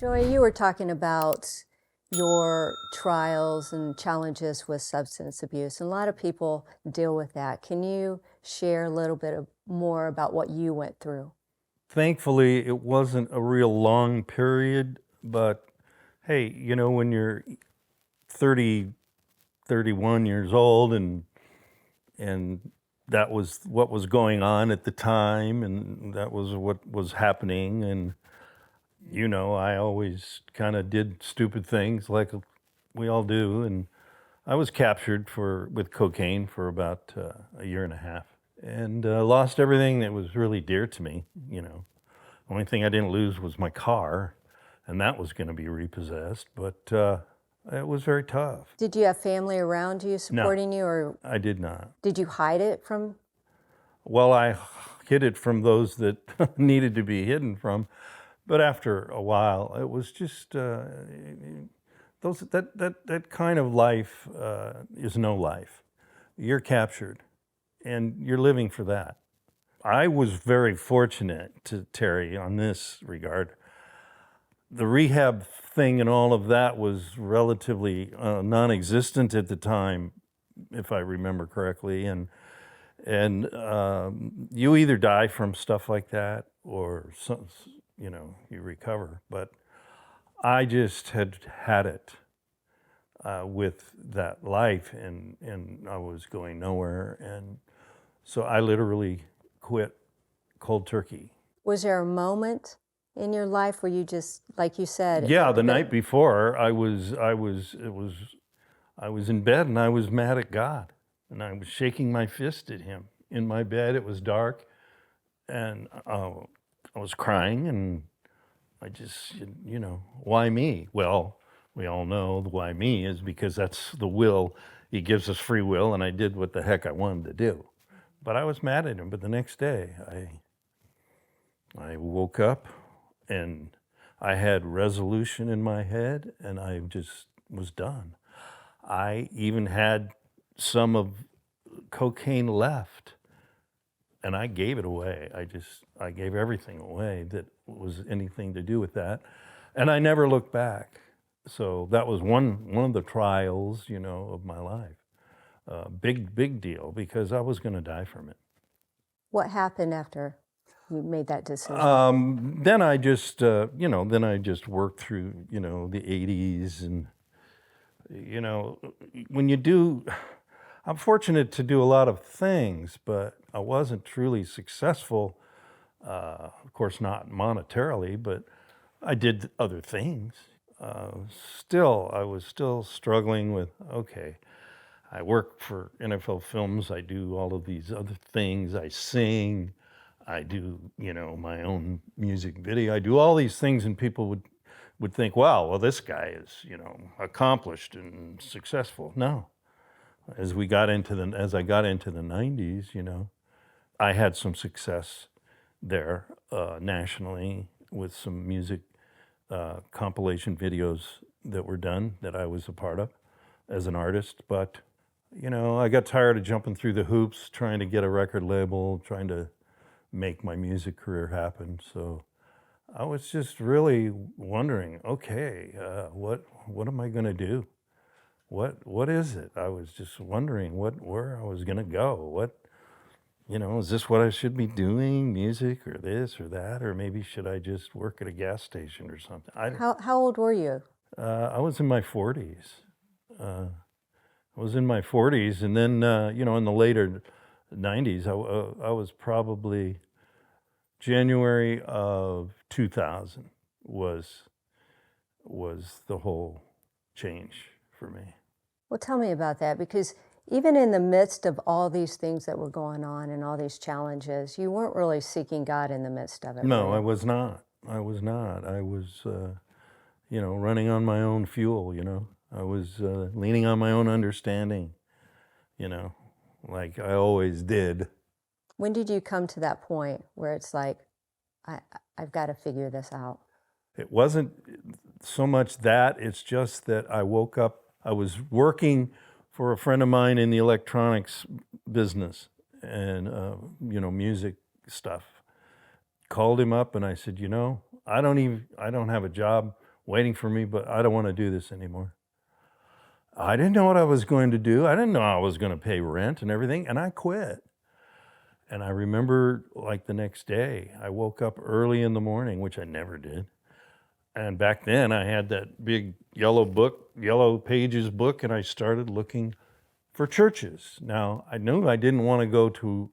Joy, you were talking about your trials and challenges with substance abuse, and a lot of people deal with that. Can you share a little bit more about what you went through? Thankfully, it wasn't a real long period, but hey, you know, when you're 30, 31 years old and that was what was going on at the time and that was what was happening, and you know, I always kind of did stupid things like we all do, and I was captured with cocaine for about a year and a half, and lost everything that was really dear to me. You know, the only thing I didn't lose was my car, and that was going to be repossessed. But it was very tough. Did you have family around you supporting you, or I did not. did you hide it from? Well, I hid it from those that needed to be hidden from, but after a while, it was just that kind of life is no life. You're captured, and you're living for that. I was very fortunate to Terry on this regard. The rehab thing and all of that was relatively non-existent at the time, if I remember correctly, and you either die from stuff like that or you know, you recover. But I just had it with that life, and I was going nowhere, and so I literally quit cold turkey. Was there a moment in your life where you just, like you said? Yeah, the night before, I was in bed and I was mad at God, and I was shaking my fist at him in my bed. It was dark, and I was crying, and I just, you know, why me? Well, we all know the why me is because that's the will. He gives us free will, and I did what the heck I wanted to do. But I was mad at him. But the next day, I woke up, and I had resolution in my head, and I just was done. I even had some of cocaine left, and I gave it away. I gave everything away that was anything to do with that, and I never looked back. So that was one of the trials, you know, of my life. Big deal, because I was going to die from it. What happened after you made that decision? Then I just, you know, worked through, you know, the 80s, and, you know, when you do, I'm fortunate to do a lot of things, but I wasn't truly successful, of course not monetarily, but I did other things. I was still struggling with, okay, I work for NFL Films, I do all of these other things, I sing, I do, you know, my own music video, I do all these things, and people would think, wow, well, this guy is, you know, accomplished and successful. No. As I got into the 90s, you know, I had some success there nationally with some music compilation videos that were done that I was a part of as an artist. But, you know, I got tired of jumping through the hoops, trying to get a record label, trying to make my music career happen. So I was just really wondering, okay, what am I going to do? What is it? I was just wondering where I was going to go. What, you know, is this what I should be doing, music or this or that, or maybe should I just work at a gas station or something? How old were you? I was in my 40s. And then, you know, in the later 90s, I was probably January of 2000 was the whole change for me. Well, tell me about that, because even in the midst of all these things that were going on and all these challenges, you weren't really seeking God in the midst of it. No, right? I was not. I was, you know, running on my own fuel, you know. I was leaning on my own understanding, you know, like I always did. When did you come to that point where it's like, I've got to figure this out? It wasn't so much that, it's just that I woke up, I was working for a friend of mine in the electronics business and, you know, music stuff. Called him up and I said, you know, I don't have a job waiting for me, but I don't want to do this anymore. I didn't know what I was going to do. I didn't know I was going to pay rent and everything, and I quit. And I remember, like, the next day, I woke up early in the morning, which I never did. And back then, I had that big yellow pages book, and I started looking for churches. Now, I knew I didn't want to go to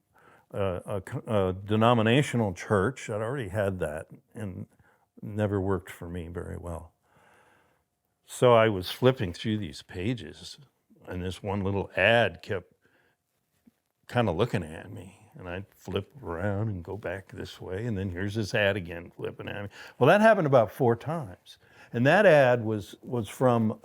a denominational church. I'd already had that, and never worked for me very well. So I was flipping through these pages, and this one little ad kept kind of looking at me. And I'd flip around and go back this way, and then here's this ad again flipping at me. Well, that happened about 4 times. And that ad was from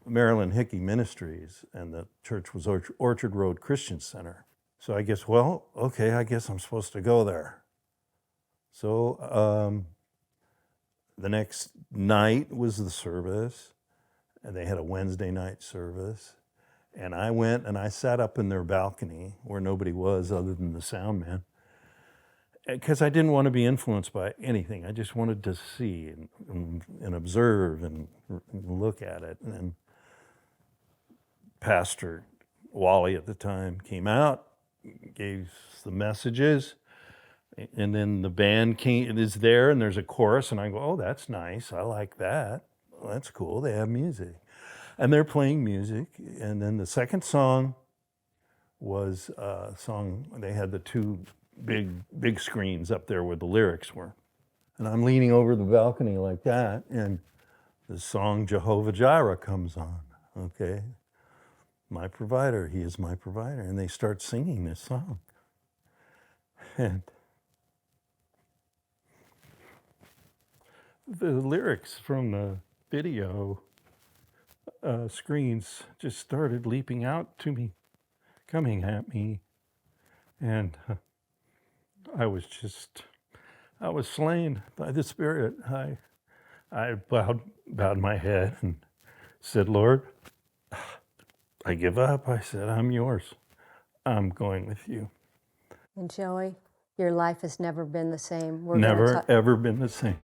Maryland Hickey Ministries, and the church was Orchard Road Christian Center. So I guess, well, okay, I guess I'm supposed to go there. So the next night was the service, and they had a Wednesday night service. And I went and I sat up in their balcony where nobody was other than the sound man, because I didn't want to be influenced by anything. I just wanted to see and observe and look at it. And then Pastor Wally at the time came out, gave the messages, and then the band is there, and there's a chorus, and I go, oh, that's nice. I like that. Well, that's cool. They have music. And they're playing music. And then the second song was a song, they had the 2 big screens up there where the lyrics were. And I'm leaning over the balcony like that, and the song Jehovah Jireh comes on, okay? My provider, he is my provider. And they start singing this song. And the lyrics from the video screens just started leaping out to me, coming at me, and I was slain by the Spirit. I bowed my head and said, Lord, I give up. I said, I'm yours. I'm going with you. And Joey, your life has never been the same. Never, ever been the same.